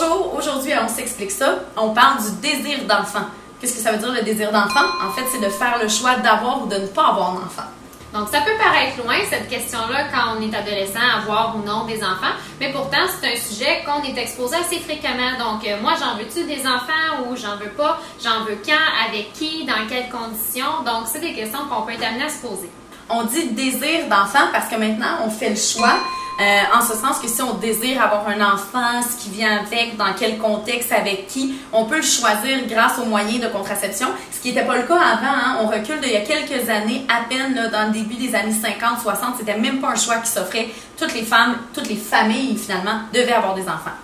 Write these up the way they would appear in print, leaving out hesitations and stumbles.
Bonjour, aujourd'hui On s'explique ça. On parle du désir d'enfant. Qu'est-ce que ça veut dire le désir d'enfant? En fait, c'est de faire le choix d'avoir ou de ne pas avoir d'enfant. Donc, ça peut paraître loin, cette question-là, quand on est adolescent, avoir ou non des enfants, mais pourtant, c'est un sujet qu'on est exposé assez fréquemment. Donc, moi, j'en veux-tu des enfants ou j'en veux pas? J'en veux quand? Avec qui? Dans quelles conditions? Donc, c'est des questions qu'on peut être amené à se poser. On dit désir d'enfant parce que maintenant, on fait le choix. En ce sens que si on désire avoir un enfant, ce qui vient avec, dans quel contexte, avec qui, on peut le choisir grâce aux moyens de contraception, ce qui n'était pas le cas avant. Hein. On recule d'il y a quelques années, à peine là, dans le début des années 50-60, c'était même pas un choix qui s'offrait. Toutes les femmes, toutes les familles finalement, devaient avoir des enfants.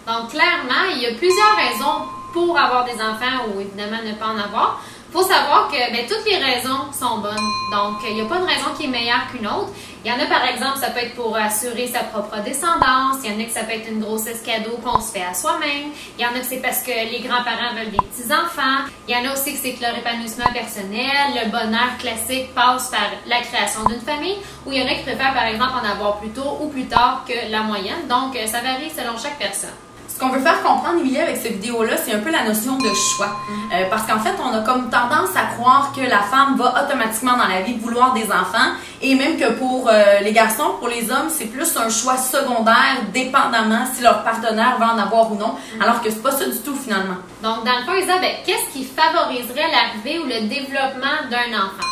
Donc clairement, il y a plusieurs raisons pour avoir des enfants ou évidemment ne pas en avoir. Il faut savoir que toutes les raisons sont bonnes. Donc, il n'y a pas de raison qui est meilleure qu'une autre. Il y en a, par exemple, ça peut être pour assurer sa propre descendance. Il y en a que ça peut être une grossesse cadeau qu'on se fait à soi-même. Il y en a que c'est parce que les grands-parents veulent des petits-enfants. Il y en a aussi que c'est que leur épanouissement personnel, le bonheur classique passe par la création d'une famille. Ou il y en a qui préfèrent, par exemple, en avoir plus tôt ou plus tard que la moyenne. Donc, ça varie selon chaque personne. Ce qu'on veut faire comprendre, Emilie, avec cette vidéo-là, c'est un peu la notion de choix. Parce qu'en fait, on a comme tendance à croire que la femme va automatiquement dans la vie vouloir des enfants et même que pour les garçons, pour les hommes, c'est plus un choix secondaire, dépendamment si leur partenaire va en avoir ou non, alors que c'est pas ça du tout finalement. Donc, dans le fond, Isa, qu'est-ce qui favoriserait l'arrivée ou le développement d'un enfant?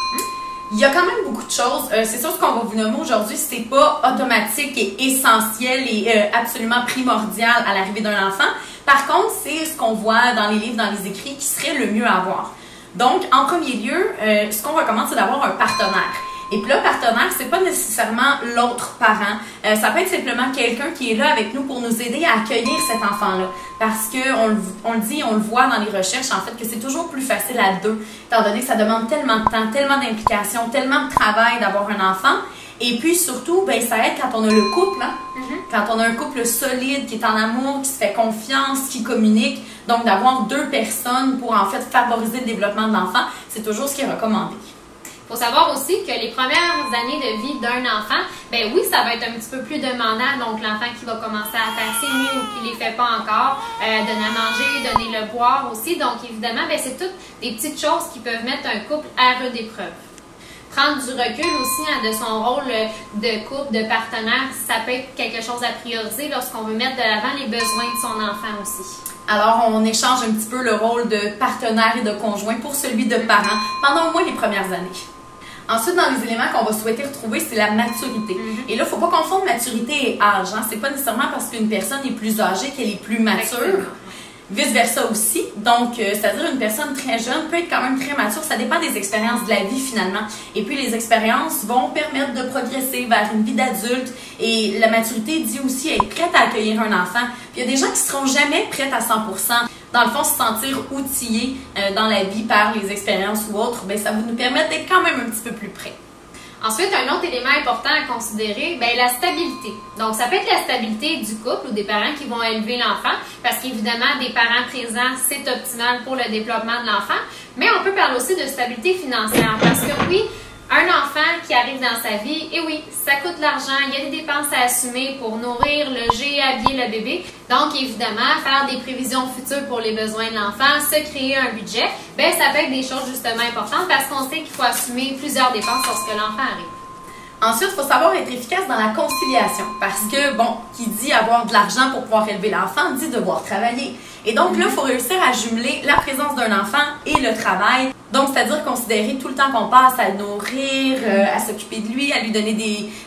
Il y a quand même beaucoup de choses. C'est sûr, ce qu'on va vous nommer aujourd'hui, c'est pas automatique et essentiel et absolument primordial à l'arrivée d'un enfant. Par contre, c'est ce qu'on voit dans les livres, dans les écrits, qui serait le mieux à avoir. Donc, en premier lieu, ce qu'on recommande, c'est d'avoir un partenaire. Et puis là, partenaire, c'est pas nécessairement l'autre parent. Ça peut être simplement quelqu'un qui est là avec nous pour nous aider à accueillir cet enfant-là. Parce qu'on le dit, on le voit dans les recherches, en fait, que c'est toujours plus facile à deux, étant donné que ça demande tellement de temps, tellement d'implication, tellement de travail d'avoir un enfant. Et puis surtout, ça aide quand on a le couple, hein? Quand on a un couple solide, qui est en amour, qui se fait confiance, qui communique. Donc, d'avoir deux personnes pour, en fait, favoriser le développement de l'enfant, c'est toujours ce qui est recommandé. Il faut savoir aussi que les premières années de vie d'un enfant, oui, ça va être un petit peu plus demandant. Donc, l'enfant qui va commencer à faire ses nuits ou qui ne les fait pas encore, donner à manger, donner le boire aussi. Donc, évidemment, c'est toutes des petites choses qui peuvent mettre un couple à rude épreuve. Prendre du recul aussi de son rôle de couple, de partenaire, ça peut être quelque chose à prioriser lorsqu'on veut mettre de l'avant les besoins de son enfant aussi. Alors, on échange un petit peu le rôle de partenaire et de conjoint pour celui de parent pendant au moins les premières années. Ensuite, dans les éléments qu'on va souhaiter retrouver, c'est la maturité. Et là, il ne faut pas confondre maturité et âge. Hein? Ce n'est pas nécessairement parce qu'une personne est plus âgée qu'elle est plus mature. Vice-versa aussi. Donc, c'est-à-dire une personne très jeune peut être quand même très mature. Ça dépend des expériences de la vie finalement. Et puis, les expériences vont permettre de progresser vers une vie d'adulte. Et la maturité dit aussi être prête à accueillir un enfant. Puis, il y a des gens qui ne seront jamais prêts à 100%. Dans le fond, se sentir outillés dans la vie par les expériences ou autres, ça va nous permettre d'être quand même un petit peu plus près. Ensuite, un autre élément important à considérer, la stabilité. Donc, ça peut être la stabilité du couple ou des parents qui vont élever l'enfant, parce qu'évidemment, des parents présents, c'est optimal pour le développement de l'enfant. Mais on peut parler aussi de stabilité financière, parce que oui, un enfant qui arrive dans sa vie, et oui, ça coûte de l'argent, il y a des dépenses à assumer pour nourrir, loger, habiller le bébé. Donc, évidemment, faire des prévisions futures pour les besoins de l'enfant, se créer un budget, ça peut être des choses justement importantes parce qu'on sait qu'il faut assumer plusieurs dépenses lorsque l'enfant arrive. Ensuite, il faut savoir être efficace dans la conciliation parce que, qui dit avoir de l'argent pour pouvoir élever l'enfant, dit devoir travailler. Et donc là, il faut réussir à jumeler la présence d'un enfant et le travail. Donc, c'est-à-dire considérer tout le temps qu'on passe à le nourrir, à s'occuper de lui, à lui donner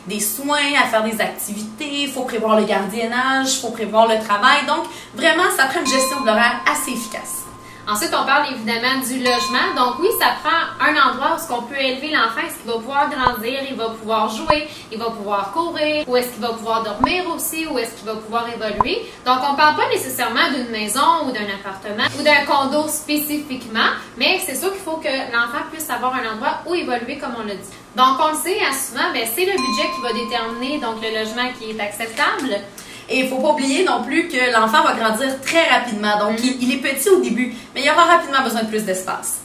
des soins, à faire des activités. Il faut prévoir le gardiennage, il faut prévoir le travail. Donc, vraiment, ça prend une gestion de l'horaire assez efficace. Ensuite, on parle évidemment du logement. Donc oui, ça prend un endroit où on peut élever l'enfant. Est-ce qu'il va pouvoir grandir, il va pouvoir jouer, il va pouvoir courir, ou est-ce qu'il va pouvoir dormir aussi, ou est-ce qu'il va pouvoir évoluer. Donc on ne parle pas nécessairement d'une maison ou d'un appartement ou d'un condo spécifiquement, mais c'est sûr qu'il faut que l'enfant puisse avoir un endroit où évoluer comme on l'a dit. Donc on le sait, souvent, c'est le budget qui va déterminer donc le logement qui est acceptable. Et il ne faut pas oublier non plus que l'enfant va grandir très rapidement. Donc, il est petit au début, mais il aura rapidement besoin de plus d'espace.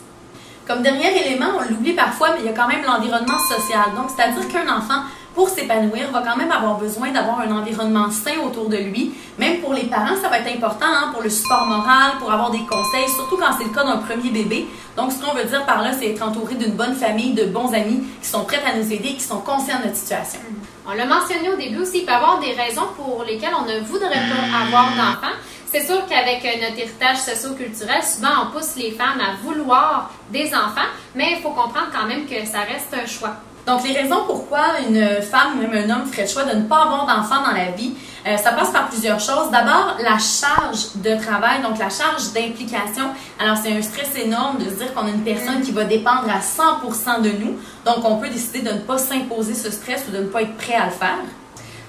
Comme dernier élément, on l'oublie parfois, mais il y a quand même l'environnement social. Donc, c'est-à-dire qu'un enfant pour s'épanouir, va quand même avoir besoin d'avoir un environnement sain autour de lui. Même pour les parents, ça va être important, hein, pour le support moral, pour avoir des conseils, surtout quand c'est le cas d'un premier bébé. Donc, ce qu'on veut dire par là, c'est être entouré d'une bonne famille, de bons amis qui sont prêts à nous aider, qui sont conscients de notre situation. On l'a mentionné au début aussi, il peut y avoir des raisons pour lesquelles on ne voudrait pas avoir d'enfants. C'est sûr qu'avec notre héritage socio-culturel, souvent on pousse les femmes à vouloir des enfants, mais il faut comprendre quand même que ça reste un choix. Donc, les raisons pourquoi une femme ou même un homme ferait le choix de ne pas avoir d'enfant dans la vie, ça passe par plusieurs choses. D'abord, la charge de travail, donc la charge d'implication. Alors, c'est un stress énorme de se dire qu'on a une personne qui va dépendre à 100% de nous. Donc, on peut décider de ne pas s'imposer ce stress ou de ne pas être prêt à le faire.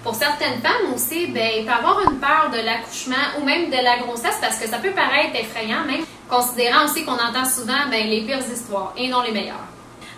Pour certaines femmes aussi, il peut y avoir une peur de l'accouchement ou même de la grossesse parce que ça peut paraître effrayant, même considérant aussi qu'on entend souvent les pires histoires et non les meilleures.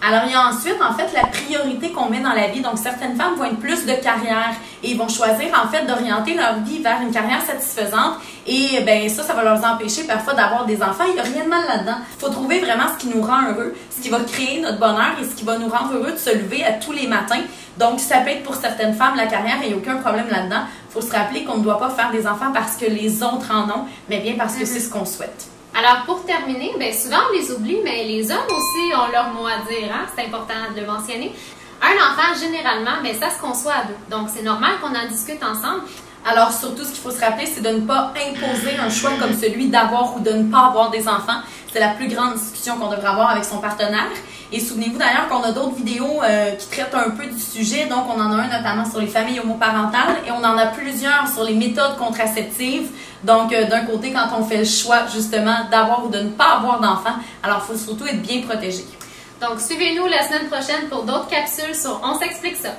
Alors, il y a ensuite, en fait, la priorité qu'on met dans la vie. Donc, certaines femmes vont être plus de carrière et vont choisir, en fait, d'orienter leur vie vers une carrière satisfaisante. Et, ça va leur empêcher parfois d'avoir des enfants. Il n'y a rien de mal là-dedans. Il faut trouver vraiment ce qui nous rend heureux, ce qui va créer notre bonheur et ce qui va nous rendre heureux de se lever à tous les matins. Donc, ça peut être pour certaines femmes la carrière et il n'y a aucun problème là-dedans. Il faut se rappeler qu'on ne doit pas faire des enfants parce que les autres en ont, mais bien parce que c'est ce qu'on souhaite. Alors, pour terminer, souvent on les oublie, mais les hommes aussi ont leur mot à dire, hein? C'est important de le mentionner. Un enfant, généralement, ça se conçoit à deux. Donc, c'est normal qu'on en discute ensemble. Alors, surtout, ce qu'il faut se rappeler, c'est de ne pas imposer un choix comme celui d'avoir ou de ne pas avoir des enfants. C'est la plus grande discussion qu'on devrait avoir avec son partenaire. Et souvenez-vous d'ailleurs qu'on a d'autres vidéos qui traitent un peu du sujet. Donc, on en a un notamment sur les familles homoparentales et on en a plusieurs sur les méthodes contraceptives. Donc, d'un côté, quand on fait le choix, justement, d'avoir ou de ne pas avoir d'enfants, alors il faut surtout être bien protégé. Donc, suivez-nous la semaine prochaine pour d'autres capsules sur On s'explique ça.